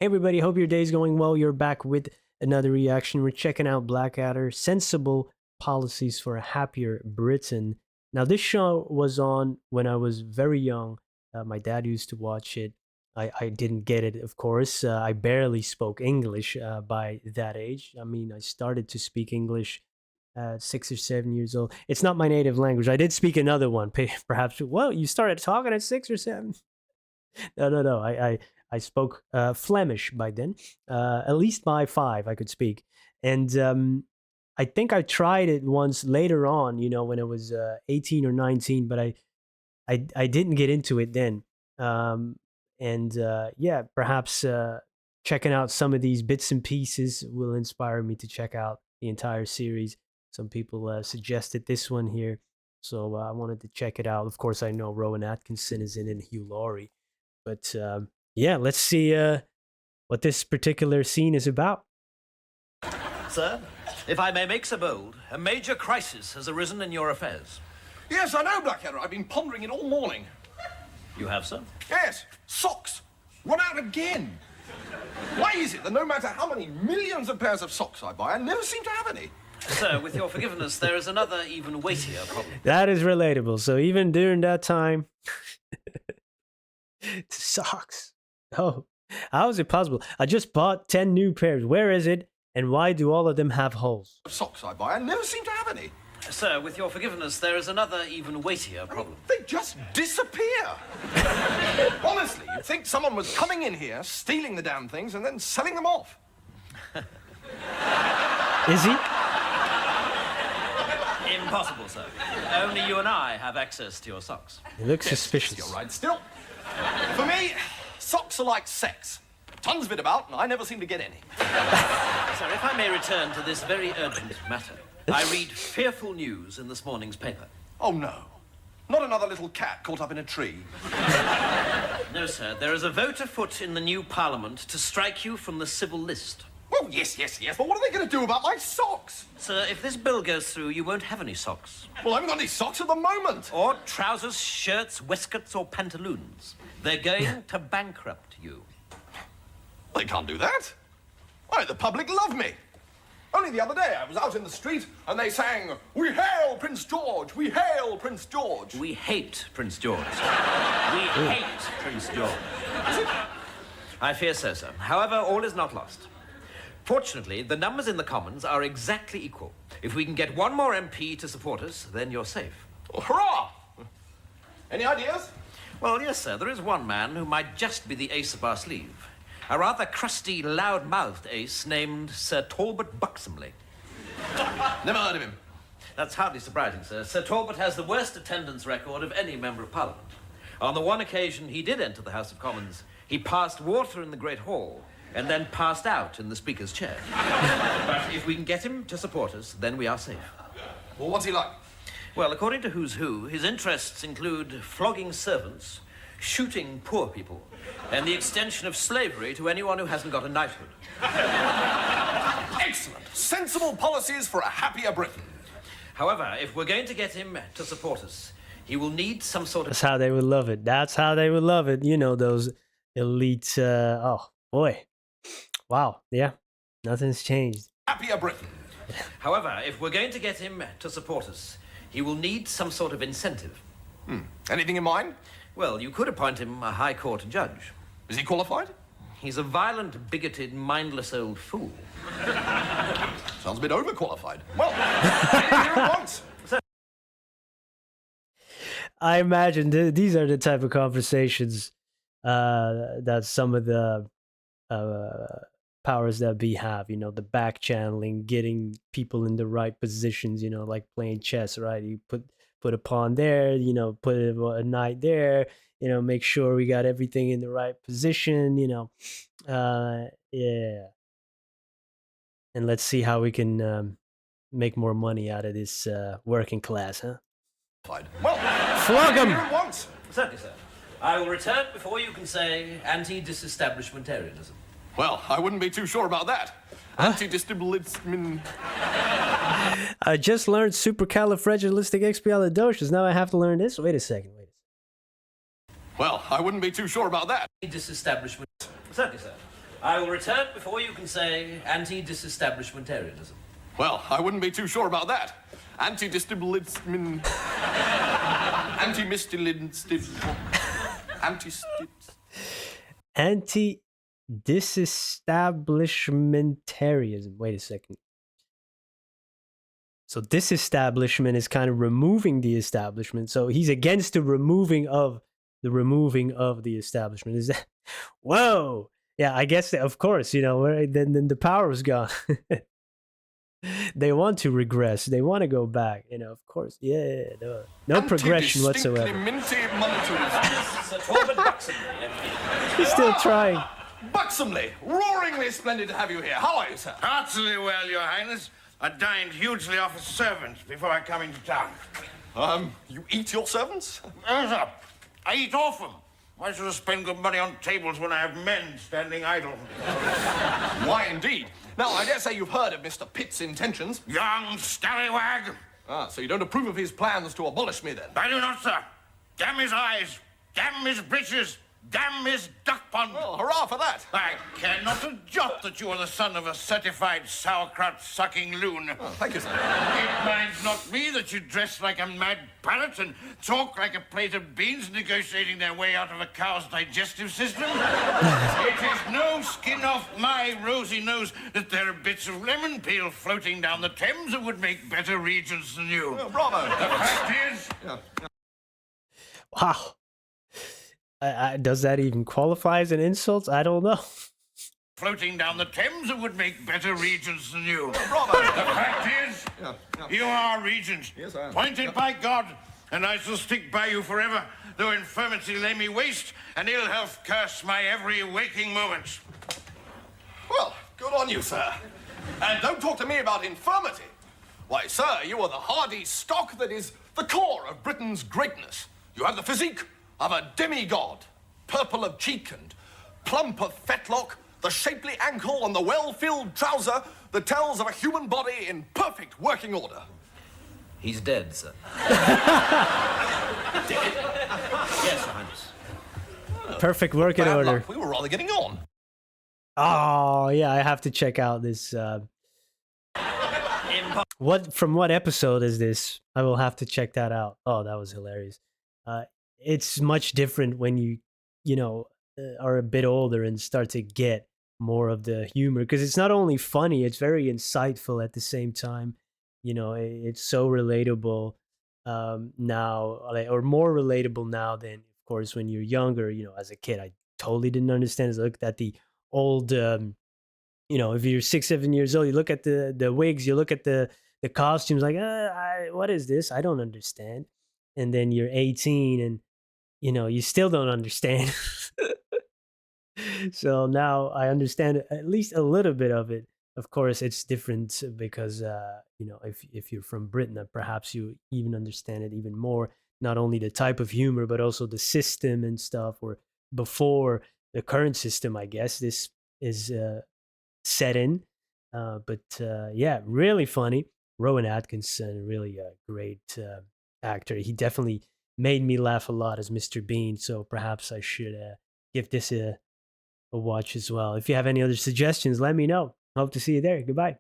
Hey everybody, hope your day's going well. You're back with another reaction. We're checking out Blackadder, Sensible Policies for a Happier Britain. Now, this show was on when I was very young. My dad used to watch it. I didn't get it, of course. I barely spoke English by that age. I mean, I started to speak English at 6 or 7 years old. It's not my native language. I did speak another one, perhaps. Well, you started talking at 6 or 7. No. I spoke Flemish by then. At least by 5, I could speak. And I think I tried it once later on, when I was 18 or 19, but I didn't get into it then. Yeah, perhaps checking out some of these bits and pieces will inspire me to check out the entire series. Some people suggested this one here, so I wanted to check it out. Of course, I know Rowan Atkinson is in it and Hugh Laurie. But yeah, let's see what this particular scene is about. Sir, if I may make so bold, a major crisis has arisen in your affairs. Yes, I know, Blackadder. I've been pondering it all morning. You have, sir? Yes, socks. Run out again. Why is it that no matter how many millions of pairs of socks I buy, I never seem to have any? Sir, with your forgiveness, there is another even weightier problem. That is relatable. So even during that time, socks. Oh, how is it possible? I just bought 10 new pairs. Where is it? And why do all of them have holes? Socks I buy, I never seem to have any. Sir, with your forgiveness, there is another even weightier problem. They just disappear. Honestly, you'd think someone was coming in here, stealing the damn things, and then selling them off. Is he? Impossible, sir. Only you and I have access to your socks. He looks suspicious. You're right, still. For me, socks are like sex. Tons of it about, and I never seem to get any. Sir, if I may return to this very urgent matter, I read fearful news in this morning's paper. Oh, no. Not another little cat caught up in a tree. No, sir. There is a vote afoot in the new Parliament to strike you from the civil list. Well, yes, but what are they going to do about my socks? Sir, if this bill goes through, you won't have any socks. Well, I haven't got any socks at the moment. Or trousers, shirts, waistcoats, or pantaloons. They're going to bankrupt you. They can't do that. Why, the public love me. Only the other day I was out in the street and they sang, "We hail Prince George, we hail Prince George." We hate Prince George. We hate Prince George. Is it? I fear so, sir. However, all is not lost. Fortunately, the numbers in the Commons are exactly equal. If we can get one more MP to support us, then you're safe. Oh, hurrah! Any ideas? Well, yes, sir. There is one man who might just be the ace up our sleeve. A rather crusty, loud-mouthed ace named Sir Talbot Buxomley. Never heard of him. That's hardly surprising, sir. Sir Talbot has the worst attendance record of any member of Parliament. On the one occasion he did enter the House of Commons, he passed water in the Great Hall and then passed out in the Speaker's chair. But if we can get him to support us, then we are safe. Well, what's he like? Well, according to Who's Who, his interests include flogging servants, shooting poor people, and the extension of slavery to anyone who hasn't got a knighthood. Excellent. Sensible policies for a happier Britain. However, if we're going to get him to support us, he will need some sort of... That's how they would love it. That's how they would love it. You know, those elite, oh, boy. Wow. Yeah. Nothing's changed. Happier Britain. However, if we're going to get him to support us, he will need some sort of incentive. Anything in mind? Well, you could appoint him a High Court judge. Is he qualified? He's a violent, bigoted, mindless old fool. Sounds a bit overqualified. Well, here at once. I imagine these are the type of conversations that some of the powers that be have, the back channeling, getting people in the right positions, like playing chess, right? You put a pawn there, put a knight there, make sure we got everything in the right position, yeah. And let's see how we can make more money out of this working class, huh? Well, flog him! here at once. Certainly, sir. I will return before you can say anti-disestablishmentarianism. Well, I wouldn't be too sure about that. Anti-disabilism. I just learned supercalifragilisticexpialidocious. Now I have to learn this? Wait a second. Well, I wouldn't be too sure about that. Disestablishment. Certainly, sir. I will return before you can say anti-disestablishmentarianism. Well, I wouldn't be too sure about that. Anti-disestablishment... Anti-disestablishmentarianism. Wait a second. So disestablishment is kind of removing the establishment. So he's against the removing of the establishment. Is that? Whoa. Yeah, I guess of course, then the power was gone. They want to regress. They want to go back. Of course. Yeah, no progression whatsoever. He's still trying. Buxomly, roaringly splendid to have you here. How are you, sir? Heartily well, Your Highness. I dined hugely off a servant before I come into town. You eat your servants? Yes, sir. I eat off them. Why should I spend good money on tables when I have men standing idle? Why, indeed. Now, I dare say you've heard of Mr. Pitt's intentions. Young scallywag! So you don't approve of his plans to abolish me, then? I do not, sir. Damn his eyes! Damn his breeches! Damn his duck pond! Well, hurrah for that! I care not a jot that you are the son of a certified sauerkraut-sucking loon. Oh, thank you, sir. It minds not me that you dress like a mad parrot and talk like a plate of beans negotiating their way out of a cow's digestive system. It is no skin off my rosy nose that there are bits of lemon peel floating down the Thames that would make better regents than you. Oh, bravo! The fact is... Yeah. Wow. Does that even qualify as an insult? I don't know. Floating down the Thames that would make better regents than you. Bravo! The fact is, you are regent. Yes, I am. Appointed by God, and I shall stick by you forever, though infirmity lay me waste and ill health curse my every waking moment. Well, good on you, sir. And don't talk to me about infirmity. Why, sir, you are the hardy stock that is the core of Britain's greatness. You have the physique of a demigod, purple of cheek and plump of fetlock, the shapely ankle and the well-filled trouser that tells of a human body in perfect working order. He's dead, sir. Dead? Yes, Your Highness. Perfect working Bad order. luck. We were rather getting on. Oh, yeah, I have to check out this. From what episode is this? I will have to check that out. Oh, that was hilarious. It's much different when you are a bit older and start to get more of the humor, because it's not only funny, it's very insightful at the same time. It's so relatable now, or more relatable now than, of course, when you're younger. As a kid, I totally didn't understand. I looked at the old, if you're 6-7 years old, you look at the wigs, you look at the costumes, like, what is this? I don't understand. And then you're 18 and you still don't understand. So now I understand at least a little bit of it. Of course, it's different because if you're from Britain, perhaps you even understand it even more. Not only the type of humor, but also the system and stuff. Or before the current system, I guess this is set in. But yeah, really funny. Rowan Atkinson, really a great actor. He definitely made me laugh a lot as Mr. Bean. So perhaps I should give this a watch as well. If you have any other suggestions, let me know. Hope to see you there. Goodbye.